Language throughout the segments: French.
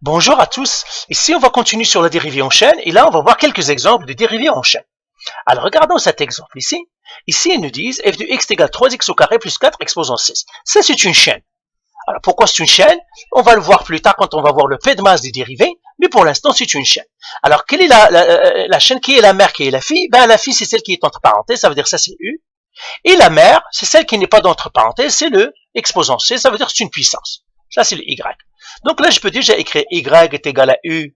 Bonjour à tous, ici on va continuer sur la dérivée en chaîne et là on va voir quelques exemples de dérivées en chaîne. Alors regardons cet exemple ici. Ici ils nous disent f de x égale 3x au carré plus 4 exposant 6. Ça c'est une chaîne. Alors pourquoi c'est une chaîne? On va le voir plus tard quand on va voir le p de masse des dérivés, mais pour l'instant c'est une chaîne. Alors quelle est la chaîne qui est la mère, qui est la fille? Ben la fille c'est celle qui est entre parenthèses, ça veut dire ça c'est u. Et la mère c'est celle qui n'est pas d'entre parenthèses, c'est le exposant c, ça veut dire c'est une puissance. Ça c'est le y. Donc là je peux déjà écrire y est égal à u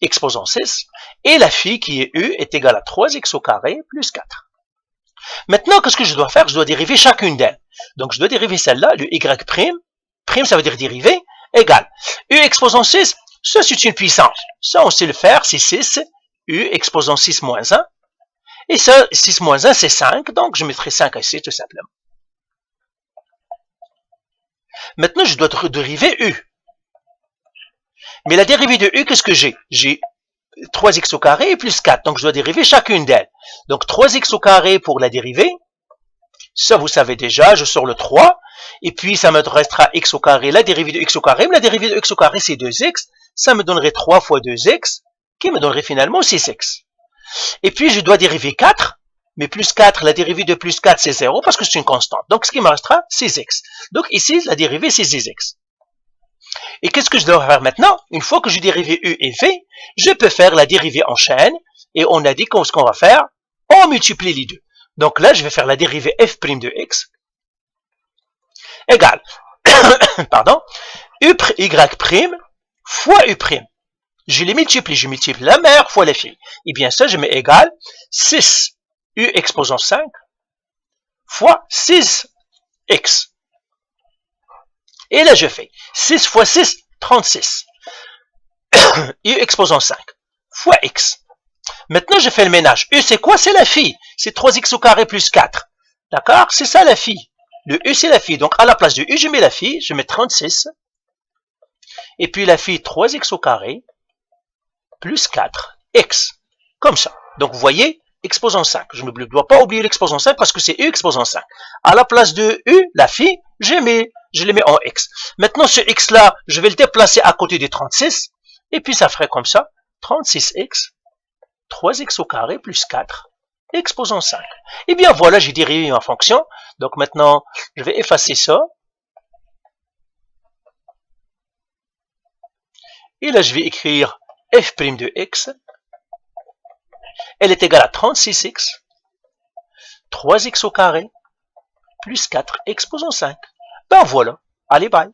exposant 6, et la phi qui est u est égale à 3x au carré plus 4. Maintenant, qu'est-ce que je dois faire? Je dois dériver chacune d'elles. Donc je dois dériver celle-là, le y prime, prime ça veut dire dériver, égale u exposant 6, ça c'est une puissance. Ça on sait le faire, c'est 6, u exposant 6 moins 1, et ça, 6 moins 1 c'est 5, donc je mettrai 5 ici tout simplement. Maintenant je dois dériver u. Mais la dérivée de u, qu'est-ce que j'ai? J'ai 3x au carré plus 4, donc je dois dériver chacune d'elles. Donc 3x au carré pour la dérivée, ça vous savez déjà, je sors le 3, et puis ça me restera x au carré, la dérivée de x au carré, mais la dérivée de x au carré c'est 2x, ça me donnerait 3 fois 2x, qui me donnerait finalement 6x. Et puis je dois dériver 4, mais plus 4, la dérivée de plus 4 c'est 0, parce que c'est une constante, donc ce qui me restera 6x. Donc ici, la dérivée c'est 6x. Et qu'est-ce que je dois faire maintenant? Une fois que j'ai dérivé u et v, je peux faire la dérivée en chaîne, et on a dit ce qu'on va faire, on multiplie les deux. Donc là, je vais faire la dérivée f' de x égale, pardon, y' fois u'. Je les multiplie, je multiplie la mère fois la fille. Et bien ça, je mets égal 6 u exposant 5 fois 6x. Et là, je fais 6 fois 6, 36. U exposant 5 fois x. Maintenant, je fais le ménage. U, c'est quoi? C'est la phi. C'est 3x au carré plus 4. D'accord? C'est ça la phi. Le U, c'est la phi. Donc, à la place de U, je mets la phi. Je mets 36. Et puis, la phi, 3x au carré plus 4x. Comme ça. Donc, vous voyez, exposant 5. Je ne dois pas oublier l'exposant 5 parce que c'est U exposant 5. À la place de U, la phi, je les mets en x. Maintenant, ce x-là, je vais le déplacer à côté des 36. Et puis, ça ferait comme ça. 36x, 3x au carré plus 4, exposant 5. Et bien, voilà, j'ai dérivé ma fonction. Donc, maintenant, je vais effacer ça. Et là, je vais écrire f' de x. Elle est égale à 36x, 3x au carré, plus 4 exposant 5. Ben voilà. Allez, bye.